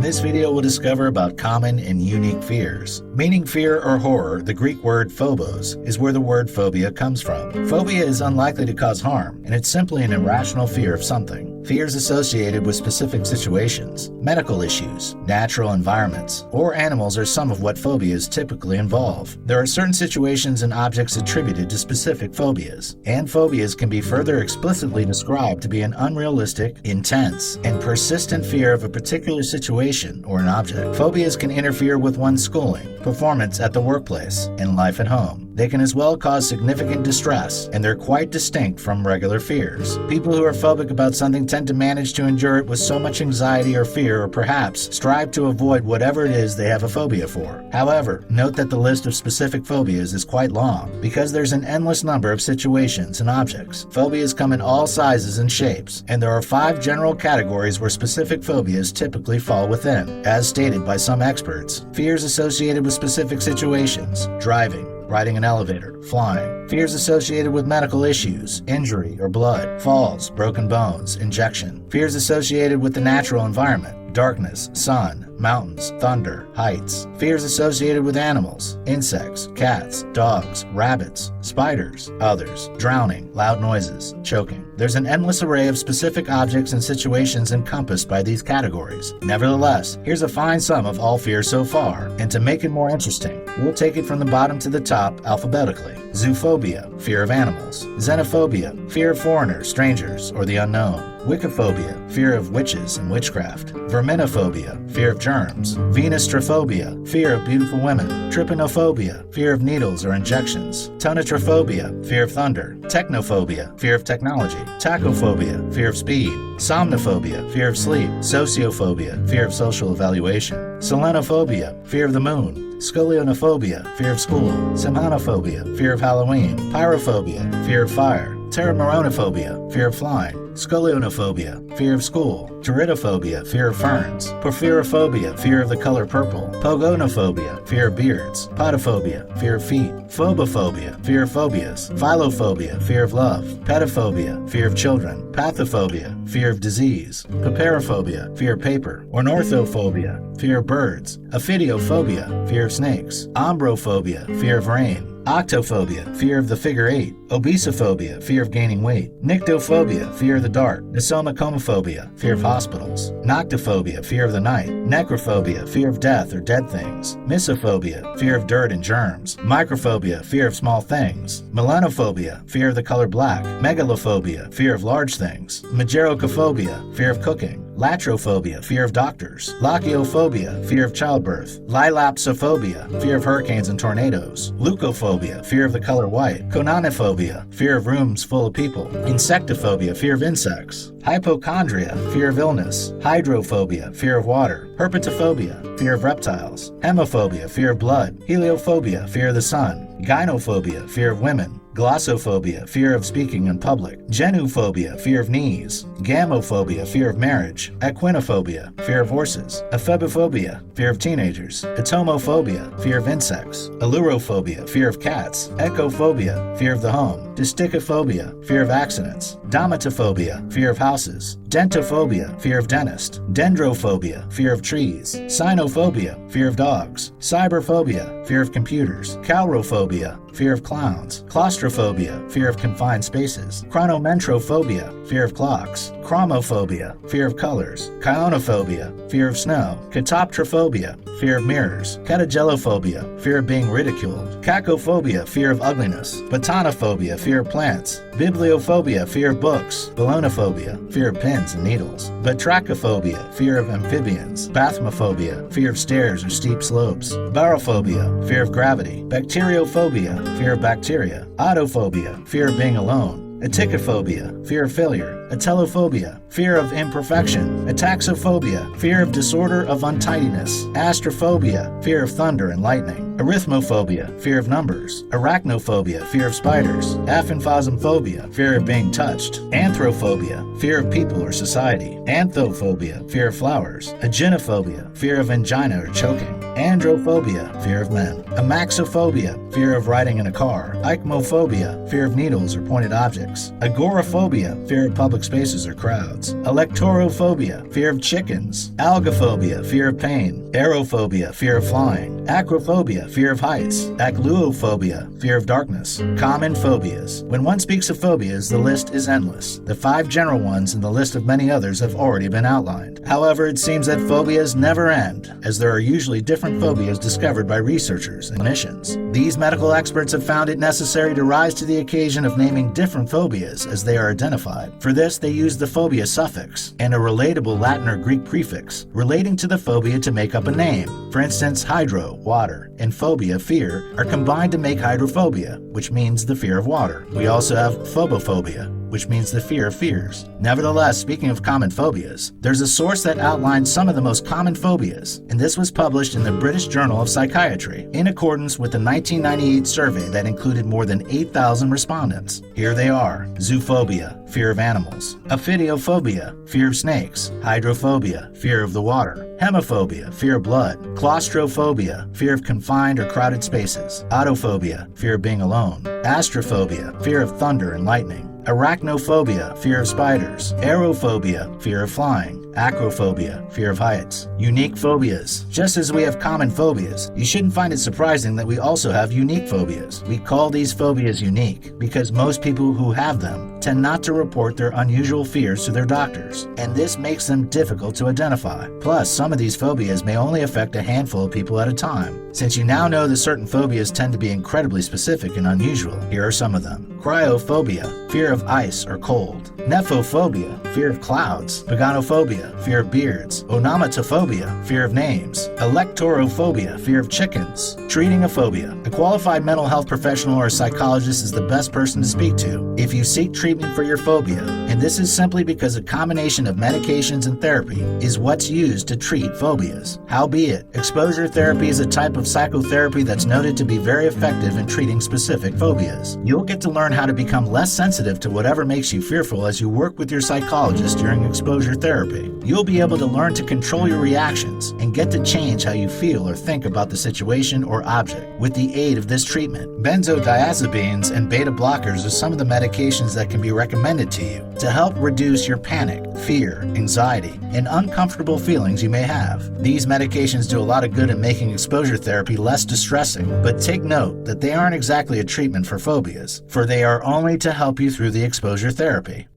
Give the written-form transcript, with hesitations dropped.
this video we'll discover about common and unique fears. Meaning fear or horror, the Greek word phobos is where the word phobia comes from. Phobia is unlikely to cause harm, and it's simply an irrational fear of something. Fears associated with specific situations, medical issues, natural environments, or animals are some of what phobias typically involve. There are certain situations and objects attributed to specific phobias, and phobias can be further explicitly described to be an unrealistic, intense, and persistent fear of a particular situation or an object. Phobias can interfere with one's schooling, performance at the workplace, and life at home. They can as well cause significant distress, and they're quite distinct from regular fears. People who are phobic about something tend to manage to endure it with so much anxiety or fear, or perhaps strive to avoid whatever it is they have a phobia for. However, note that the list of specific phobias is quite long, because there's an endless number of situations and objects. Phobias come in all sizes and shapes, and there are 5 general categories where specific phobias typically fall within. As stated by some experts, fears associated with specific situations: driving, riding an elevator, flying. Fears associated with medical issues, injury or blood, falls, broken bones, injection. Fears associated with the natural environment: darkness, sun, mountains, thunder, heights. Fears associated with animals: insects, cats, dogs, rabbits, spiders. Others: drowning, loud noises, choking. There's an endless array of specific objects and situations encompassed by these categories. Nevertheless, here's a fine sum of all fears so far, and to make it more interesting, we'll take it from the bottom to the top alphabetically. Zoophobia, fear of animals. Xenophobia, fear of foreigners, strangers, or the unknown. Wiccophobia, fear of witches and witchcraft. Verminophobia, fear of germs. Venustrophobia, fear of beautiful women. Trypanophobia, fear of needles or injections. Tonotrophobia, fear of thunder. Technophobia, fear of technology. Tachophobia, fear of speed. Somnophobia, fear of sleep. Sociophobia, fear of social evaluation. Selenophobia, fear of the moon. Scolionophobia, fear of school. Semhanophobia, fear of Halloween. Pyrophobia, fear of fire. Pteromeronophobia, fear of flying. Scolionophobia, fear of school. Pteridophobia, fear of ferns. Porphyrophobia, fear of the color purple. Pogonophobia, fear of beards. Podophobia, fear of feet. Phobophobia, fear of phobias. Philophobia, fear of love. Pedophobia, fear of children. Pathophobia, fear of disease. Paperophobia, fear of paper. Ornithophobia, fear of birds. Ophidiophobia, fear of snakes. Ambrophobia, fear of rain. Octophobia, fear of the figure 8. Obesophobia, fear of gaining weight. Nyctophobia, fear of the dark. Nosomocomophobia, fear of hospitals. Noctophobia, fear of the night. Necrophobia, fear of death or dead things. Misophobia, fear of dirt and germs. Microphobia, fear of small things. Melanophobia, fear of the color black. Megalophobia, fear of large things. Magerocophobia, fear of cooking. Latrophobia, fear of doctors. Lachiophobia, fear of childbirth. Lilapsophobia, fear of hurricanes and tornadoes. Leucophobia, fear of the color white. Cononophobia, fear of rooms full of people. Insectophobia, fear of insects. Hypochondria, fear of illness. Hydrophobia, fear of water. Herpetophobia, fear of reptiles. Hemophobia, fear of blood. Heliophobia, fear of the sun. Gynophobia, fear of women. Glossophobia, fear of speaking in public. Genophobia, fear of knees. Gamophobia, fear of marriage. Equinophobia, fear of horses. Ephebophobia, fear of teenagers. Atomophobia, fear of insects. Allurophobia, fear of cats. Echophobia, fear of the home. Distichophobia, fear of accidents. Domatophobia, fear of houses. Dentophobia, fear of dentist. Dendrophobia, fear of trees. Cynophobia, fear of dogs. Cyberphobia, fear of computers. Calrophobia, fear of clowns. Claustrophobia, fear of confined spaces. Chronometrophobia, fear of clocks. Chromophobia, fear of colors. Chionophobia, fear of snow. Catoptrophobia, fear of mirrors. Catagelophobia, fear of being ridiculed. Cacophobia, fear of ugliness. Botonophobia, fear of plants. Bibliophobia, fear of books. Ballonophobia, fear of pins and needles. Batrachophobia, fear of amphibians. Bathmophobia, fear of stairs or steep slopes. Barophobia, fear of gravity. Bacteriophobia, fear of bacteria. Autophobia, fear of being alone. Aticophobia, fear of failure. Atelophobia, fear of imperfection. Ataxophobia, fear of disorder of untidiness. Astrophobia, fear of thunder and lightning. Arithmophobia, fear of numbers. Arachnophobia, fear of spiders. Aphanphosmphobia, fear of being touched. Anthrophobia, fear of people or society. Anthophobia, fear of flowers. Agenophobia, fear of angina or choking. Androphobia, fear of men. Amaxophobia, fear of riding in a car. Ichmophobia, fear of needles or pointed objects. Agoraphobia, fear of public spaces or crowds. Electorophobia, fear of chickens. Algophobia, fear of pain. Aerophobia, fear of flying. Acrophobia, fear of heights. Acluophobia, fear of darkness. Common phobias. When one speaks of phobias, the list is endless. The 5 general ones and the list of many others have already been outlined. However, it seems that phobias never end, as there are usually different phobias discovered by researchers and clinicians. These medical experts have found it necessary to rise to the occasion of naming different phobias as they are identified. For this, they use the phobia suffix and a relatable Latin or Greek prefix relating to the phobia to make up a name. For instance, hydro, water, and phobia, fear, are combined to make hydrophobia, which means the fear of water. We also have phobophobia, which means the fear of fears. Nevertheless, speaking of common phobias, there's a source that outlines some of the most common phobias, and this was published in the British Journal of Psychiatry, in accordance with the 1998 survey that included more than 8,000 respondents. Here they are: zoophobia, fear of animals; ophidiophobia, fear of snakes; hydrophobia, fear of the water; hemophobia, fear of blood; claustrophobia, fear of confined or crowded spaces; autophobia, fear of being alone; astrophobia, fear of thunder and lightning; arachnophobia, fear of spiders; aerophobia, fear of flying; acrophobia, fear of heights. Unique phobias. Just as we have common phobias, you shouldn't find it surprising that we also have unique phobias. We call these phobias unique because most people who have them tend not to report their unusual fears to their doctors, and this makes them difficult to identify. Plus, some of these phobias may only affect a handful of people at a time. Since you now know that certain phobias tend to be incredibly specific and unusual, here are some of them. Cryophobia, fear of ice or cold; nephophobia, fear of clouds; paganophobia, fear of beards; onomatophobia, fear of names; electorophobia, fear of chickens. Treating a phobia. A qualified mental health professional or psychologist is the best person to speak to if you seek treatment for your phobia, and this is simply because a combination of medications and therapy is what's used to treat phobias. Howbeit, exposure therapy is a type of psychotherapy that's noted to be very effective in treating specific phobias. You'll get to learn how to become less sensitive to whatever makes you fearful as you work with your psychologist during exposure therapy. You'll be able to learn to control your reactions and get to change how you feel or think about the situation or object with the aid of this treatment. Benzodiazepines and beta blockers are some of the medications that can be recommended to you to help reduce your panic, fear, anxiety, and uncomfortable feelings you may have. These medications do a lot of good at making exposure therapy less distressing, but take note that they aren't exactly a treatment for phobias, for they are only to help you through the exposure therapy.